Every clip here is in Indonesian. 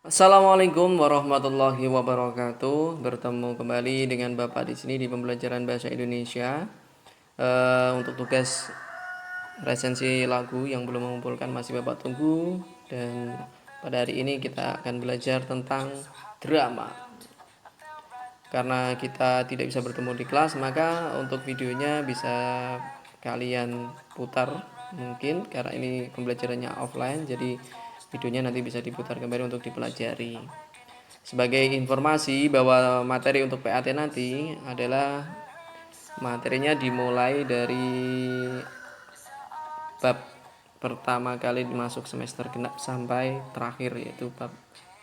Assalamualaikum warahmatullahi wabarakatuh. Bertemu kembali dengan Bapak di sini di pembelajaran bahasa Indonesia. Untuk tugas resensi lagu yang belum mengumpulkan masih Bapak tunggu, dan pada hari ini kita akan belajar tentang drama. Karena kita tidak bisa bertemu di kelas, maka untuk videonya bisa kalian putar mungkin karena ini pembelajarannya offline, jadi videonya nanti bisa diputar kembali untuk dipelajari. Sebagai informasi bahwa materi untuk PAT nanti adalah materinya dimulai dari bab pertama kali masuk semester genap sampai terakhir, yaitu bab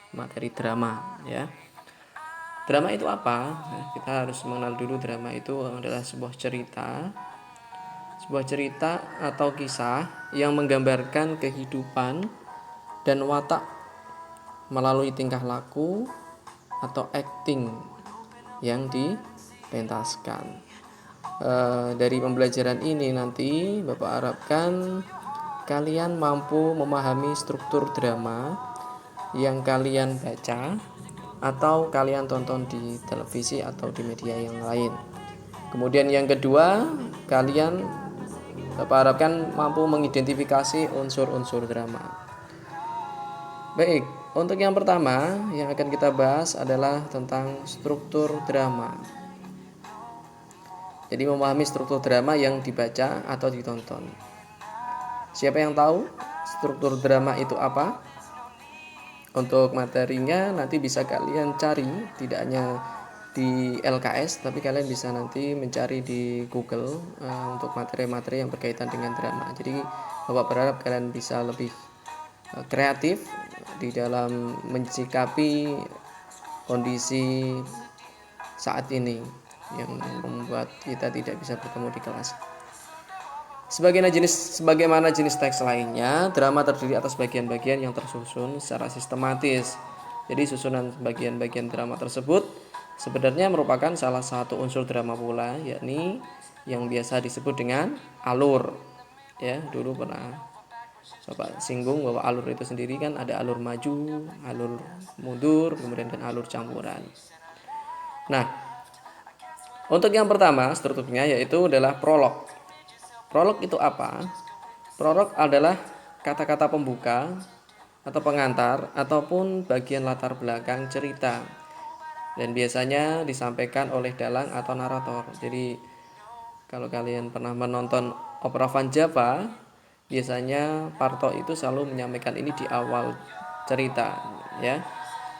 materi drama ya. Drama itu apa? Nah, kita harus mengenal dulu drama itu adalah sebuah cerita atau kisah yang menggambarkan kehidupan dan watak melalui tingkah laku atau acting yang dipentaskan. Dari pembelajaran ini nanti Bapak harapkan kalian mampu memahami struktur drama yang kalian baca atau kalian tonton di televisi atau di media yang lain. Kemudian yang kedua, Bapak harapkan mampu mengidentifikasi unsur-unsur drama. Baik, untuk yang pertama yang akan kita bahas adalah tentang struktur drama. Jadi memahami struktur drama yang dibaca atau ditonton. Siapa yang tahu struktur drama itu apa? Untuk materinya nanti bisa kalian cari, tidak hanya di LKS, tapi kalian bisa nanti mencari di Google untuk materi-materi yang berkaitan dengan drama. Jadi Bapak berharap kalian bisa lebih kreatif di dalam menyikapi kondisi saat ini yang membuat kita tidak bisa bertemu di kelas. Sebagaimana jenis teks lainnya, drama terdiri atas bagian-bagian yang tersusun secara sistematis. Jadi susunan bagian-bagian drama tersebut sebenarnya merupakan salah satu unsur drama pula, yakni yang biasa disebut dengan alur. Ya, dulu pernah Bapak singgung bahwa alur itu sendiri kan ada alur maju, alur mundur, kemudian dan alur campuran. Nah, untuk yang pertama strukturnya yaitu adalah prolog. Prolog itu apa? Prolog adalah kata-kata pembuka atau pengantar ataupun bagian latar belakang cerita, dan biasanya disampaikan oleh dalang atau narator. Jadi kalau kalian pernah menonton opera Van Java, biasanya Parto itu selalu menyampaikan ini di awal cerita ya.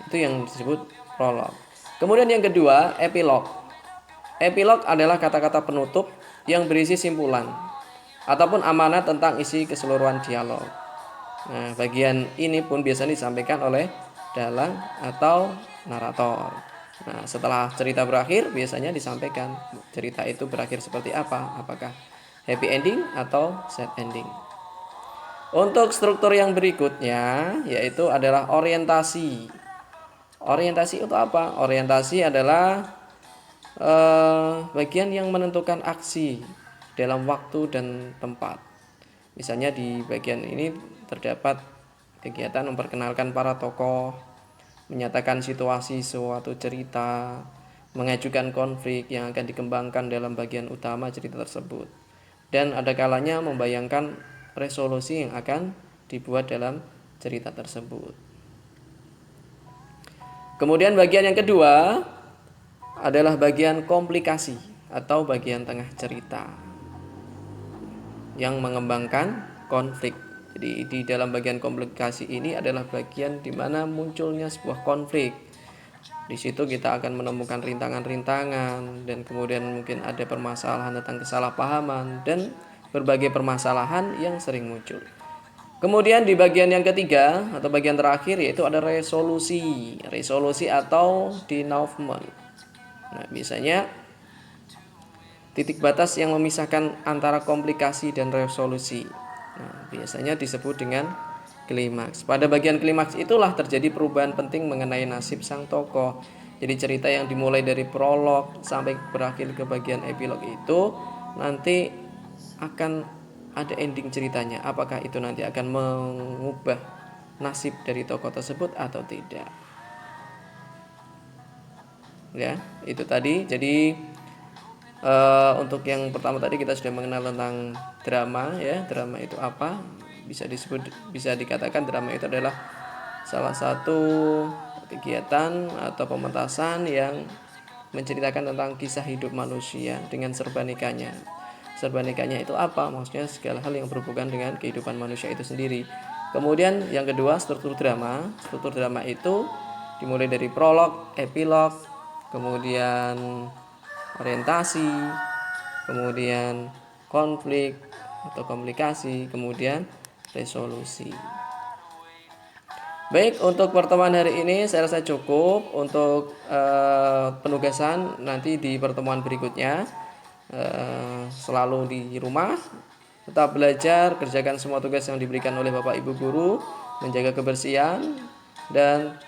Itu yang disebut prolog. Kemudian yang kedua, epilog. Epilog adalah kata-kata penutup yang berisi simpulan ataupun amanat tentang isi keseluruhan dialog. Nah, bagian ini pun biasanya disampaikan oleh dalang atau narator. Nah, setelah cerita berakhir biasanya disampaikan cerita itu berakhir seperti apa, apakah happy ending atau sad ending. Untuk struktur yang berikutnya yaitu adalah orientasi. Orientasi itu apa? Orientasi adalah bagian yang menentukan aksi dalam waktu dan tempat. Misalnya di bagian ini terdapat kegiatan memperkenalkan para tokoh, menyatakan situasi suatu cerita, mengajukan konflik yang akan dikembangkan dalam bagian utama cerita tersebut, dan ada kalanya membayangkan resolusi yang akan dibuat dalam cerita tersebut. Kemudian bagian yang kedua adalah bagian komplikasi atau bagian tengah cerita yang mengembangkan konflik. Jadi di dalam bagian komplikasi ini adalah bagian di mana munculnya sebuah konflik. Di situ kita akan menemukan rintangan-rintangan, dan kemudian mungkin ada permasalahan tentang kesalahpahaman dan berbagai permasalahan yang sering muncul. Kemudian di bagian yang ketiga atau bagian terakhir yaitu ada resolusi. Resolusi atau denouement. Nah, biasanya titik batas yang memisahkan antara komplikasi dan resolusi. Nah, biasanya disebut dengan klimaks. Pada bagian klimaks itulah terjadi perubahan penting mengenai nasib sang tokoh. Jadi cerita yang dimulai dari prolog sampai berakhir ke bagian epilog itu nanti akan ada ending ceritanya. Apakah itu nanti akan mengubah nasib dari tokoh tersebut atau tidak. Ya, itu tadi. Jadi untuk yang pertama tadi kita sudah mengenal tentang drama ya. Drama itu apa? Bisa dikatakan drama itu adalah salah satu kegiatan atau pementasan yang menceritakan tentang kisah hidup manusia dengan serbanikanya. Serbanikanya itu apa? Maksudnya segala hal yang berhubungan dengan kehidupan manusia itu sendiri. Kemudian yang kedua, struktur drama. Struktur drama itu dimulai dari prolog, epilog, kemudian orientasi, kemudian konflik atau komplikasi, kemudian resolusi. Baik, untuk pertemuan hari ini saya rasa cukup. Untuk penugasan nanti di pertemuan berikutnya, selalu di rumah, tetap belajar, kerjakan semua tugas yang diberikan oleh Bapak Ibu guru, menjaga kebersihan, dan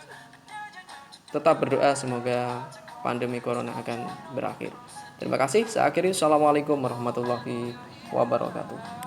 tetap berdoa semoga pandemi corona akan berakhir. Terima kasih. Saya akhiri. Assalamualaikum warahmatullahi wabarakatuh.